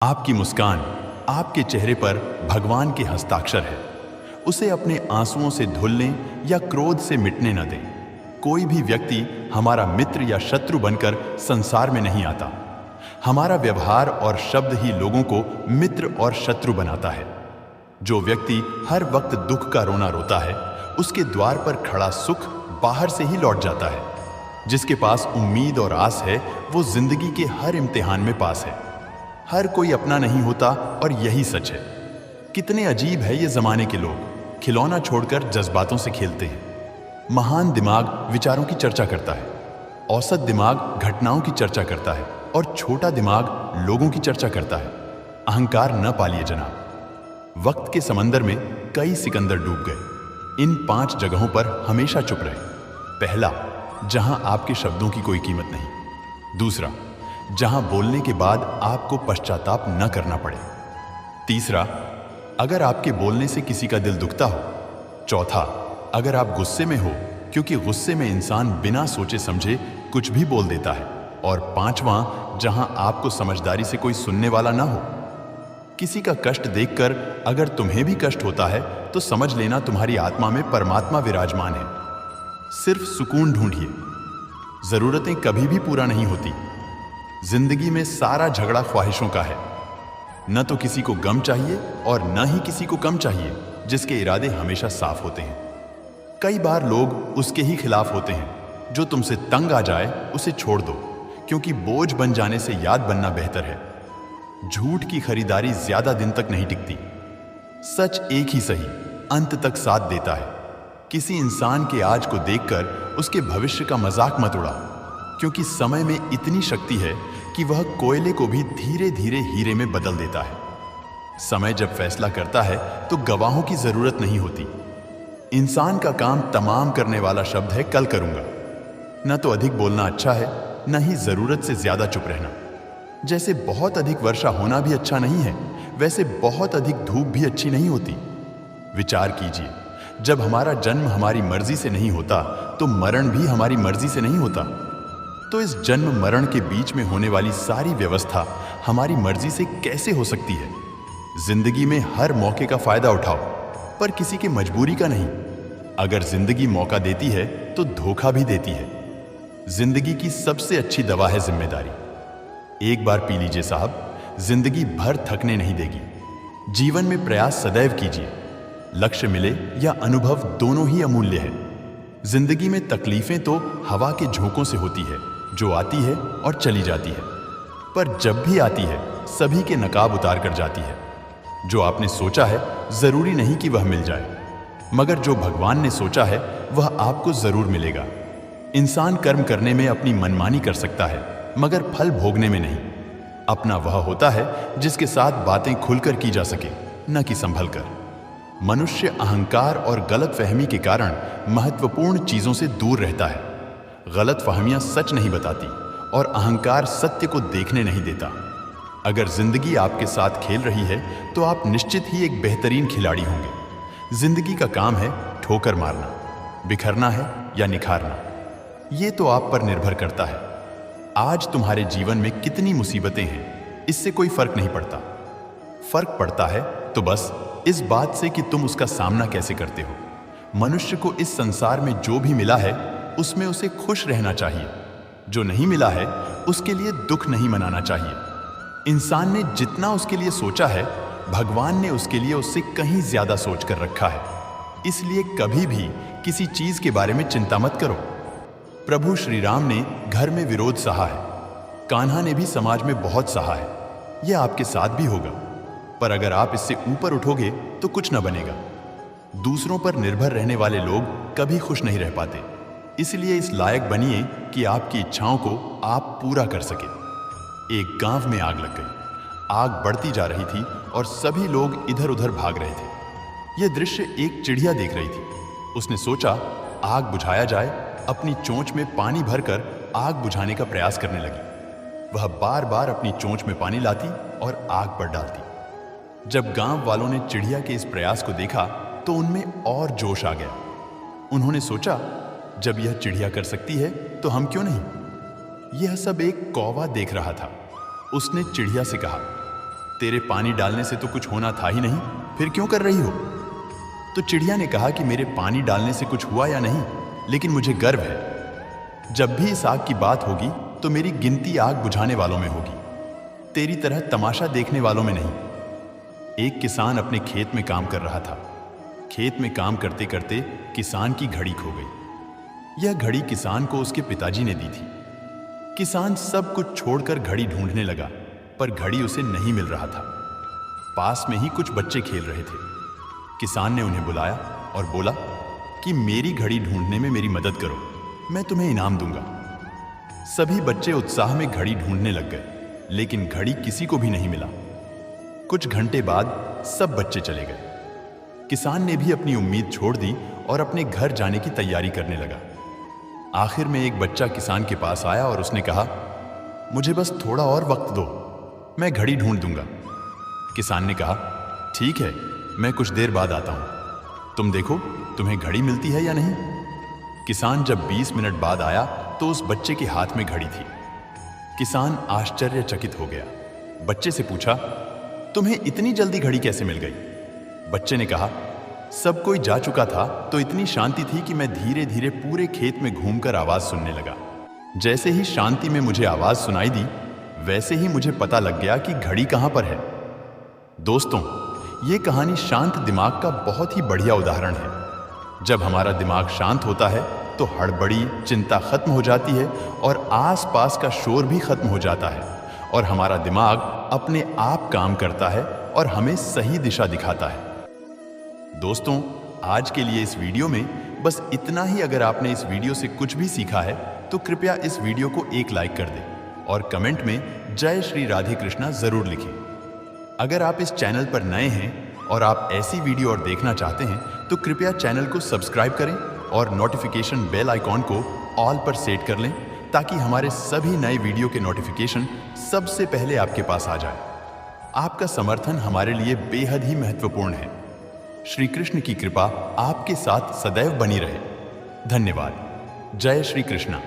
आपकी मुस्कान आपके चेहरे पर भगवान के हस्ताक्षर है। उसे अपने आंसुओं से धुलने या क्रोध से मिटने न दें। कोई भी व्यक्ति हमारा मित्र या शत्रु बनकर संसार में नहीं आता। हमारा व्यवहार और शब्द ही लोगों को मित्र और शत्रु बनाता है। जो व्यक्ति हर वक्त दुख का रोना रोता है, उसके द्वार पर खड़ा सुख बाहर से ही लौट जाता है। जिसके पास उम्मीद और आस है, वो जिंदगी के हर इम्तिहान में पास है। हर कोई अपना नहीं होता और यही सच है। कितने अजीब है ये जमाने के लोग, खिलौना छोड़कर जज्बातों से खेलते हैं। महान दिमाग विचारों की चर्चा करता है, औसत दिमाग घटनाओं की चर्चा करता है और छोटा दिमाग लोगों की चर्चा करता है। अहंकार न पालिए जनाब। वक्त के समंदर में कई सिकंदर डूब गए। इन 5 जगहों पर हमेशा चुप रहे। पहला, जहां आपके शब्दों की कोई कीमत नहीं। दूसरा, जहां बोलने के बाद आपको पश्चाताप न करना पड़े। तीसरा, अगर आपके बोलने से किसी का दिल दुखता हो। चौथा, अगर आप गुस्से में हो, क्योंकि गुस्से में इंसान बिना सोचे समझे कुछ भी बोल देता है। और पांचवां, जहां आपको समझदारी से कोई सुनने वाला ना हो। किसी का कष्ट देखकर अगर तुम्हें भी कष्ट होता है तो समझ लेना तुम्हारी आत्मा में परमात्मा विराजमान है। सिर्फ सुकून ढूंढिए। जरूरतें कभी भी पूरा नहीं होती। जिंदगी में सारा झगड़ा ख्वाहिशों का है। न तो किसी को गम चाहिए और न ही किसी को कम चाहिए, जिसके इरादे हमेशा साफ होते हैं। कई बार लोग उसके ही खिलाफ होते हैं। जो तुमसे तंग आ जाए उसे छोड़ दो, क्योंकि बोझ बन जाने से याद बनना बेहतर है। झूठ की खरीदारी ज्यादा दिन तक नहीं टिकती। सच एक ही सही अंत तक साथ देता है। किसी इंसान के आज को देखकर उसके भविष्य का मजाक मत उड़ा, क्योंकि समय में इतनी शक्ति है कि वह कोयले को भी धीरे धीरे हीरे में बदल देता है। समय जब फैसला करता है तो गवाहों की जरूरत नहीं होती। इंसान का काम तमाम करने वाला शब्द है कल करूंगा। न तो अधिक बोलना अच्छा है, न ही जरूरत से ज्यादा चुप रहना। जैसे बहुत अधिक वर्षा होना भी अच्छा नहीं है, वैसे बहुत अधिक धूप भी अच्छी नहीं होती। विचार कीजिए, जब हमारा जन्म हमारी मर्जी से नहीं होता तो मरण भी हमारी मर्जी से नहीं होता। तो इस जन्म मरण के बीच में होने वाली सारी व्यवस्था हमारी मर्जी से कैसे हो सकती है? जिंदगी में हर मौके का फायदा उठाओ, पर किसी के मजबूरी का नहीं। अगर जिंदगी मौका देती है तो धोखा भी देती है। जिंदगी की सबसे अच्छी दवा है जिम्मेदारी। एक बार पी लीजिए साहब, जिंदगी भर थकने नहीं देगी। जीवन में प्रयास सदैव कीजिए। लक्ष्य मिले या अनुभव, दोनों ही अमूल्य है। जिंदगी में तकलीफें तो हवा के झोंकों से होती है, जो आती है और चली जाती है। पर जब भी आती है, सभी के नकाब उतार कर जाती है। जो आपने सोचा है जरूरी नहीं कि वह मिल जाए, मगर जो भगवान ने सोचा है वह आपको जरूर मिलेगा। इंसान कर्म करने में अपनी मनमानी कर सकता है, मगर फल भोगने में नहीं। अपना वह होता है जिसके साथ बातें खुलकर की जा सके, न कि संभल कर। मनुष्य अहंकार और गलतफहमी के कारण महत्वपूर्ण चीजों से दूर रहता है। गलतफहमियां सच नहीं बताती और अहंकार सत्य को देखने नहीं देता। अगर जिंदगी आपके साथ खेल रही है तो आप निश्चित ही एक बेहतरीन खिलाड़ी होंगे। जिंदगी का काम है ठोकर मारना, बिखरना है या निखारना, ये तो आप पर निर्भर करता है। आज तुम्हारे जीवन में कितनी मुसीबतें हैं, इससे कोई फर्क नहीं पड़ता। फर्क पड़ता है तो बस इस बात से कि तुम उसका सामना कैसे करते हो। मनुष्य को इस संसार में जो भी मिला है उसमें उसे खुश रहना चाहिए। जो नहीं मिला है उसके लिए दुख नहीं मनाना चाहिए। इंसान ने जितना उसके लिए सोचा है, भगवान ने उसके लिए उससे कहीं ज्यादा सोच कर रखा है। इसलिए कभी भी किसी चीज के बारे में चिंता मत करो। प्रभु श्री राम ने घर में विरोध सहा है, कान्हा ने भी समाज में बहुत सहा है। यह आपके साथ भी होगा। पर अगर आप इससे ऊपर उठोगे तो कुछ न बनेगा। दूसरों पर निर्भर रहने वाले लोग कभी खुश नहीं रह पाते। इसलिए इस लायक बनिए कि आपकी इच्छाओं को आप पूरा कर सके। एक गांव में आग लग गई। आग बढ़ती जा रही थी और सभी लोग इधर उधर भाग रहे थे। यह दृश्य एक चिड़िया देख रही थी। उसने सोचा आग बुझाया जाए। अपनी चोंच में पानी भरकर आग बुझाने का प्रयास करने लगी। वह बार बार अपनी चोंच में पानी लाती और आग पर डालती। जब गांव वालों ने चिड़िया के इस प्रयास को देखा तो उनमें और जोश आ गया। उन्होंने सोचा, जब यह चिड़िया कर सकती है तो हम क्यों नहीं? यह सब एक कौवा देख रहा था। उसने चिड़िया से कहा, तेरे पानी डालने से तो कुछ होना था ही नहीं, फिर क्यों कर रही हो? तो चिड़िया ने कहा कि मेरे पानी डालने से कुछ हुआ या नहीं, लेकिन मुझे गर्व है। जब भी इस आग की बात होगी तो मेरी गिनती आग बुझाने वालों में होगी, तेरी तरह तमाशा देखने वालों में नहीं। एक किसान अपने खेत में काम कर रहा था। खेत में काम करते करते किसान की घड़ी खो गई। यह घड़ी किसान को उसके पिताजी ने दी थी। किसान सब कुछ छोड़कर घड़ी ढूंढने लगा, पर घड़ी उसे नहीं मिल रहा था। पास में ही कुछ बच्चे खेल रहे थे। किसान ने उन्हें बुलाया और बोला कि मेरी घड़ी ढूंढने में मेरी मदद करो, मैं तुम्हें इनाम दूंगा। सभी बच्चे उत्साह में घड़ी ढूंढने लग गए, लेकिन घड़ी किसी को भी नहीं मिला। कुछ घंटे बाद सब बच्चे चले गए। किसान ने भी अपनी उम्मीद छोड़ दी और अपने घर जाने की तैयारी करने लगा। आखिर में एक बच्चा किसान के पास आया और उसने कहा, मुझे बस थोड़ा और वक्त दो, मैं घड़ी ढूंढ दूंगा। किसान ने कहा, ठीक है, मैं कुछ देर बाद आता हूं, तुम देखो तुम्हें घड़ी मिलती है या नहीं। किसान जब 20 मिनट बाद आया तो उस बच्चे के हाथ में घड़ी थी। किसान आश्चर्यचकित हो गया। बच्चे से पूछा, तुम्हें इतनी जल्दी घड़ी कैसे मिल गई? बच्चे ने कहा, सब कोई जा चुका था तो इतनी शांति थी कि मैं धीरे धीरे पूरे खेत में घूमकर आवाज सुनने लगा। जैसे ही शांति में मुझे आवाज सुनाई दी, वैसे ही मुझे पता लग गया कि घड़ी कहां पर है। दोस्तों, ये कहानी शांत दिमाग का बहुत ही बढ़िया उदाहरण है। जब हमारा दिमाग शांत होता है तो हड़बड़ी, चिंता खत्म हो जाती है और आसपास का शोर भी खत्म हो जाता है और हमारा दिमाग अपने आप काम करता है और हमें सही दिशा दिखाता है। दोस्तों, आज के लिए इस वीडियो में बस इतना ही। अगर आपने इस वीडियो से कुछ भी सीखा है तो कृपया इस वीडियो को एक लाइक कर दें और कमेंट में जय श्री राधे कृष्णा जरूर लिखें। अगर आप इस चैनल पर नए हैं और आप ऐसी वीडियो और देखना चाहते हैं तो कृपया चैनल को सब्सक्राइब करें और नोटिफिकेशन बेल आइकॉन को ऑल पर सेट कर लें, ताकि हमारे सभी नए वीडियो के नोटिफिकेशन सबसे पहले आपके पास आ जाए। आपका समर्थन हमारे लिए बेहद ही महत्वपूर्ण है। श्री कृष्ण की कृपा आपके साथ सदैव बनी रहे। धन्यवाद। जय श्री कृष्णा।